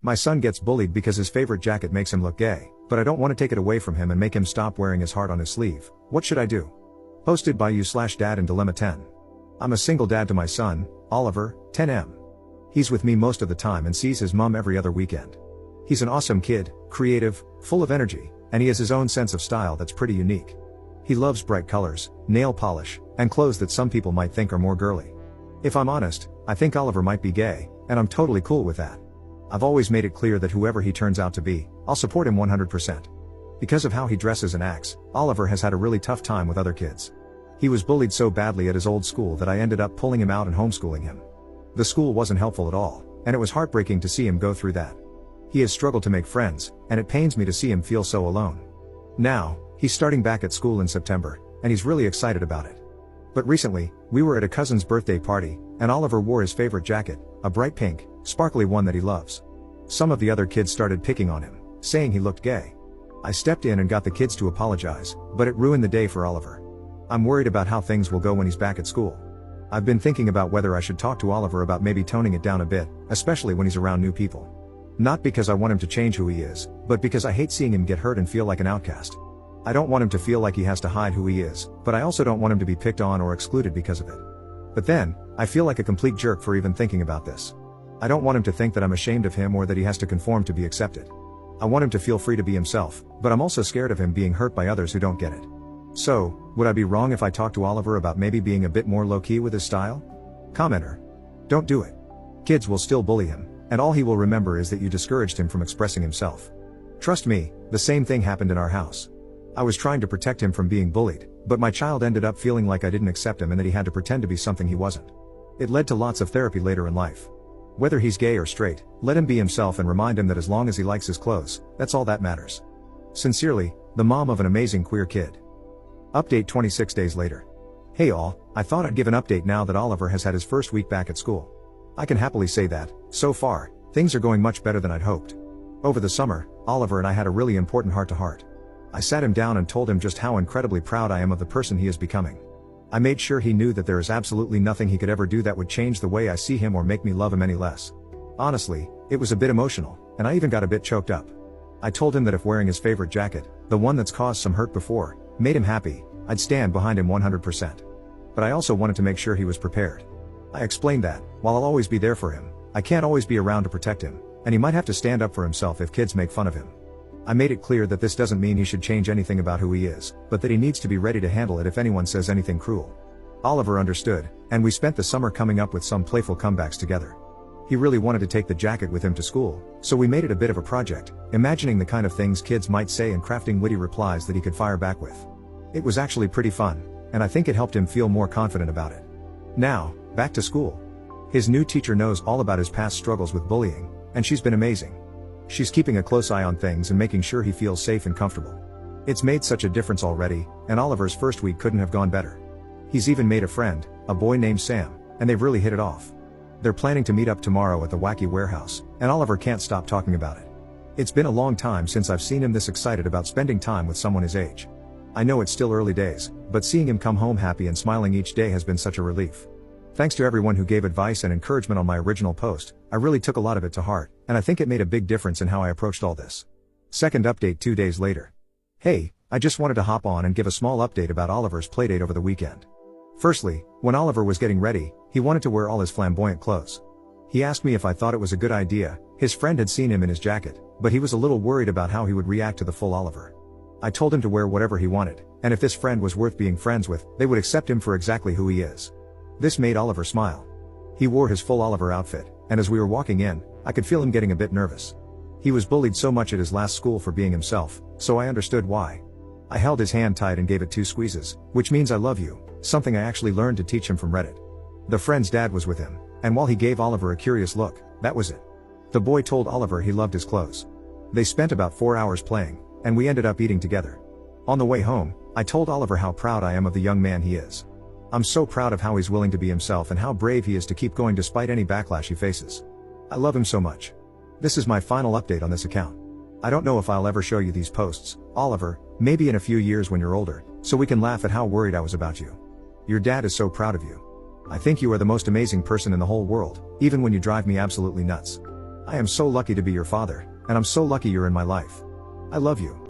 My son gets bullied because his favorite jacket makes him look gay, but I don't want to take it away from him and make him stop wearing his heart on his sleeve. What should I do? Posted by you/dad in Dilemma 10. I'm a single dad to my son, Oliver, 10M. He's with me most of the time and sees his mom every other weekend. He's an awesome kid, creative, full of energy, and he has his own sense of style that's pretty unique. He loves bright colors, nail polish, and clothes that some people might think are more girly. If I'm honest, I think Oliver might be gay, and I'm totally cool with that. I've always made it clear that whoever he turns out to be, I'll support him 100%. Because of how he dresses and acts, Oliver has had a really tough time with other kids. He was bullied so badly at his old school that I ended up pulling him out and homeschooling him. The school wasn't helpful at all, and it was heartbreaking to see him go through that. He has struggled to make friends, and it pains me to see him feel so alone. Now, he's starting back at school in September, and he's really excited about it. But recently, we were at a cousin's birthday party, and Oliver wore his favorite jacket, a bright pink, sparkly one that he loves. Some of the other kids started picking on him, saying he looked gay. I stepped in and got the kids to apologize, but it ruined the day for Oliver. I'm worried about how things will go when he's back at school. I've been thinking about whether I should talk to Oliver about maybe toning it down a bit, especially when he's around new people. Not because I want him to change who he is, but because I hate seeing him get hurt and feel like an outcast. I don't want him to feel like he has to hide who he is, but I also don't want him to be picked on or excluded because of it. But then, I feel like a complete jerk for even thinking about this. I don't want him to think that I'm ashamed of him or that he has to conform to be accepted. I want him to feel free to be himself, but I'm also scared of him being hurt by others who don't get it. So, would I be wrong if I talked to Oliver about maybe being a bit more low-key with his style? Commenter. Don't do it. Kids will still bully him, and all he will remember is that you discouraged him from expressing himself. Trust me, the same thing happened in our house. I was trying to protect him from being bullied, but my child ended up feeling like I didn't accept him and that he had to pretend to be something he wasn't. It led to lots of therapy later in life. Whether he's gay or straight, let him be himself and remind him that as long as he likes his clothes, that's all that matters. Sincerely, the mom of an amazing queer kid. Update 26 days later. Hey all, I thought I'd give an update now that Oliver has had his first week back at school. I can happily say that, so far, things are going much better than I'd hoped. Over the summer, Oliver and I had a really important heart-to-heart. I sat him down and told him just how incredibly proud I am of the person he is becoming. I made sure he knew that there is absolutely nothing he could ever do that would change the way I see him or make me love him any less. Honestly, it was a bit emotional, and I even got a bit choked up. I told him that if wearing his favorite jacket, the one that's caused some hurt before, made him happy, I'd stand behind him 100%. But I also wanted to make sure he was prepared. I explained that, while I'll always be there for him, I can't always be around to protect him, and he might have to stand up for himself if kids make fun of him. I made it clear that this doesn't mean he should change anything about who he is, but that he needs to be ready to handle it if anyone says anything cruel. Oliver understood, and we spent the summer coming up with some playful comebacks together. He really wanted to take the jacket with him to school, so we made it a bit of a project, imagining the kind of things kids might say and crafting witty replies that he could fire back with. It was actually pretty fun, and I think it helped him feel more confident about it. Now, back to school. His new teacher knows all about his past struggles with bullying, and she's been amazing. She's keeping a close eye on things and making sure he feels safe and comfortable. It's made such a difference already, and Oliver's first week couldn't have gone better. He's even made a friend, a boy named Sam, and they've really hit it off. They're planning to meet up tomorrow at the wacky warehouse, and Oliver can't stop talking about it. It's been a long time since I've seen him this excited about spending time with someone his age. I know it's still early days, but seeing him come home happy and smiling each day has been such a relief. Thanks to everyone who gave advice and encouragement on my original post, I really took a lot of it to heart, and I think it made a big difference in how I approached all this. Second update 2 days later. Hey, I just wanted to hop on and give a small update about Oliver's playdate over the weekend. Firstly, when Oliver was getting ready, he wanted to wear all his flamboyant clothes. He asked me if I thought it was a good idea. His friend had seen him in his jacket, but he was a little worried about how he would react to the full Oliver. I told him to wear whatever he wanted, and if this friend was worth being friends with, they would accept him for exactly who he is. This made Oliver smile. He wore his full Oliver outfit, and as we were walking in, I could feel him getting a bit nervous. He was bullied so much at his last school for being himself, so I understood why. I held his hand tight and gave it 2 squeezes, which means I love you, something I actually learned to teach him from Reddit. The friend's dad was with him, and while he gave Oliver a curious look, that was it. The boy told Oliver he loved his clothes. They spent about 4 hours playing, and we ended up eating together. On the way home, I told Oliver how proud I am of the young man he is. I'm so proud of how he's willing to be himself and how brave he is to keep going despite any backlash he faces. I love him so much. This is my final update on this account. I don't know if I'll ever show you these posts, Oliver, maybe in a few years when you're older, so we can laugh at how worried I was about you. Your dad is so proud of you. I think you are the most amazing person in the whole world, even when you drive me absolutely nuts. I am so lucky to be your father, and I'm so lucky you're in my life. I love you.